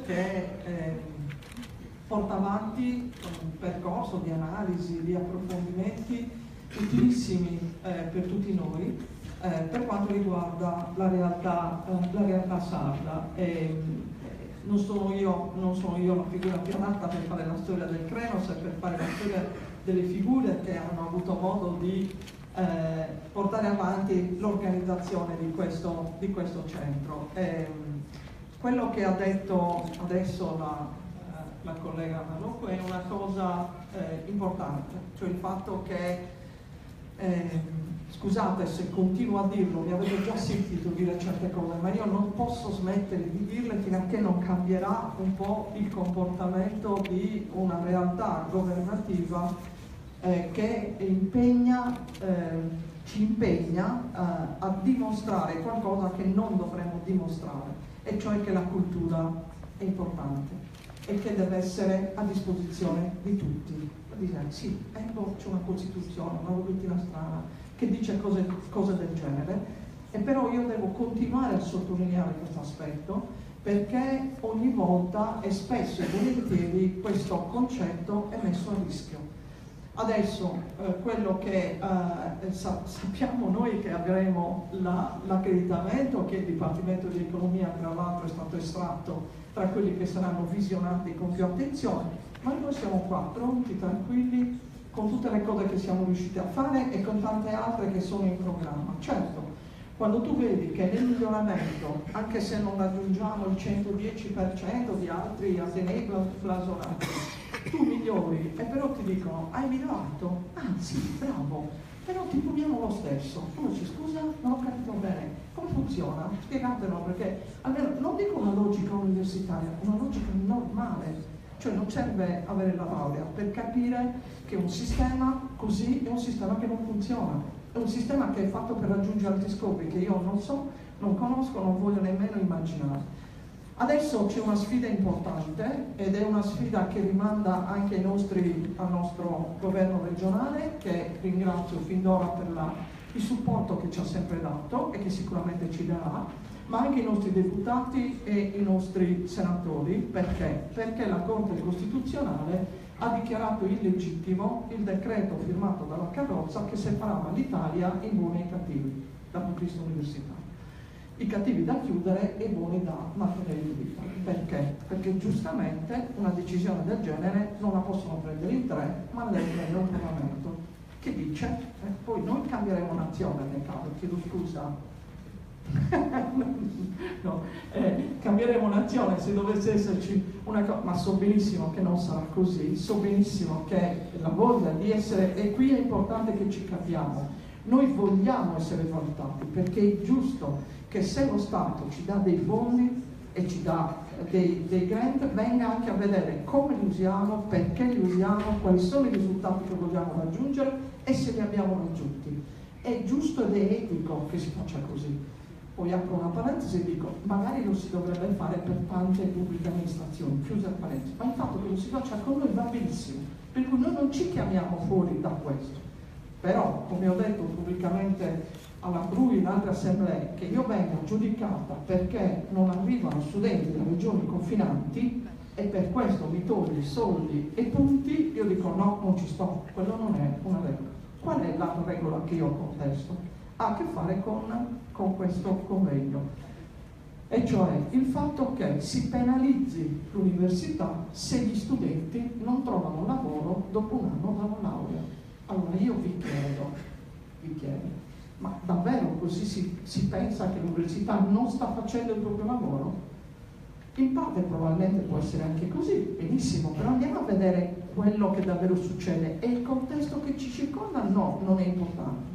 che porta avanti un percorso di analisi, di approfondimenti utilissimi per tutti noi per quanto riguarda la realtà sarda. Non sono io la figura più adatta per fare la storia del Krenos e per fare la storia delle figure che hanno avuto modo di portare avanti l'organizzazione di questo centro. Quello che ha detto adesso la collega Marocco è una cosa importante, cioè il fatto che, scusate se continuo a dirlo, mi avete già sentito dire certe cose, ma io non posso smettere di dirle fino a che non cambierà un po' il comportamento di una realtà governativa che ci impegna a dimostrare qualcosa che non dovremmo dimostrare, e cioè che la cultura è importante e che deve essere a disposizione di tutti. Dire sì, ecco, c'è una Costituzione, una dottrina strana che dice cose del genere, e però io devo continuare a sottolineare questo aspetto, perché ogni volta e spesso e volentieri questo concetto è messo a rischio. Adesso quello che sappiamo noi, che avremo l'accreditamento, che il Dipartimento di Economia tra l'altro è stato estratto tra quelli che saranno visionati con più attenzione, ma noi siamo qua pronti, tranquilli, con tutte le cose che siamo riusciti a fare e con tante altre che sono in programma. Certo, quando tu vedi che nel miglioramento, anche se non raggiungiamo il 110% di altri atenei blasonati, tu migliori, e però ti dicono hai migliorato? Anzi, bravo, però ti puniamo lo stesso. Tu dici scusa, non ho capito bene, come funziona? Spiegatelo, perché almeno non dico una logica universitaria, una logica normale. Cioè non serve avere la laurea per capire che un sistema così è un sistema che non funziona, è un sistema che è fatto per raggiungere altri scopi che io non so, non conosco, non voglio nemmeno immaginare. Adesso c'è una sfida importante, ed è una sfida che rimanda anche al nostro governo regionale, che ringrazio fin d'ora per il supporto che ci ha sempre dato e che sicuramente ci darà, ma anche i nostri deputati e i nostri senatori. Perché? Perché la Corte Costituzionale ha dichiarato illegittimo il decreto firmato dalla Carrozza che separava l'Italia in buoni e cattivi dal punto di vista universitario. I cattivi da chiudere e i buoni da mantenere in vita. Perché? Perché giustamente una decisione del genere non la possono prendere in tre, ma la deve prendere un Parlamento che dice, poi noi cambieremo nazione nel caso, chiedo scusa. No, cambieremo nazione se dovesse esserci una cosa, ma so benissimo che non sarà così, so benissimo che la voglia di essere, e qui è importante che ci capiamo, noi vogliamo essere valutati, perché è giusto che se lo Stato ci dà dei fondi e ci dà dei grant, venga anche a vedere come li usiamo, perché li usiamo, quali sono i risultati che vogliamo raggiungere e se li abbiamo raggiunti. È giusto ed è etico che si faccia così. Poi apro una parentesi e dico, magari lo si dovrebbe fare per tante pubbliche amministrazioni, chiusa la parentesi, ma il fatto che lo si faccia con noi va benissimo, per cui noi non ci chiamiamo fuori da questo. Però, come ho detto pubblicamente alla BRUI in altre assemblee, che io venga giudicata perché non arrivano studenti da regioni confinanti e per questo mi togli soldi e punti, io dico no, non ci sto, quello non è una regola. Qual è la regola che io contesto? Ha a che fare con questo convegno, e cioè il fatto che si penalizzi l'università se gli studenti non trovano lavoro dopo un anno dalla laurea. Allora io vi chiedo, ma davvero così si pensa che l'università non sta facendo il proprio lavoro? In parte probabilmente può essere anche così, benissimo, però andiamo a vedere quello che davvero succede, e il contesto che ci circonda no, non è importante.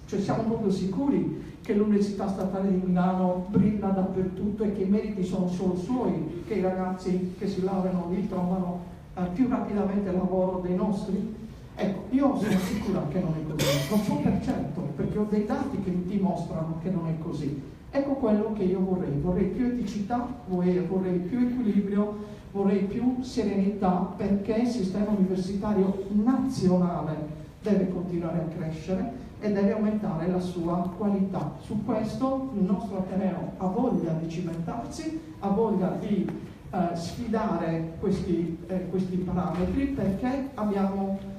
Cioè siamo proprio sicuri che l'Università Statale di Milano brilla dappertutto e che i meriti sono solo suoi, che i ragazzi che si laureano lì trovano più rapidamente lavoro dei nostri? Ecco, io sono sicura che non è così, non so per certo, perché ho dei dati che mi dimostrano che non è così. Ecco quello che io vorrei più eticità, vorrei più equilibrio, vorrei più serenità, perché il sistema universitario nazionale deve continuare a crescere e deve aumentare la sua qualità. Su questo il nostro Ateneo ha voglia di cimentarsi, ha voglia di sfidare questi parametri, perché abbiamo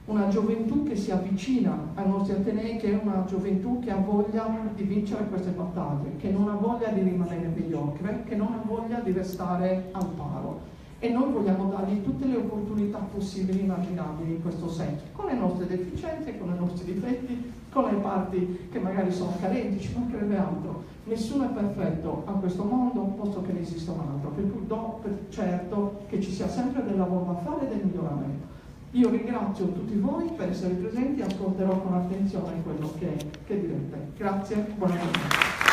una gioventù che si avvicina ai nostri atenei, che è una gioventù che ha voglia di vincere queste battaglie, che non ha voglia di rimanere mediocre, che non ha voglia di restare al paro. E noi vogliamo dargli tutte le opportunità possibili e immaginabili in questo senso, con le nostre deficienze, con i nostri difetti, con le parti che magari sono carenti, ci mancherebbe altro. Nessuno è perfetto a questo mondo, posto che ne esista un altro, per cui do per certo che ci sia sempre del lavoro da fare e del miglioramento. Io ringrazio tutti voi per essere presenti e ascolterò con attenzione quello che direte. Grazie, buonanotte.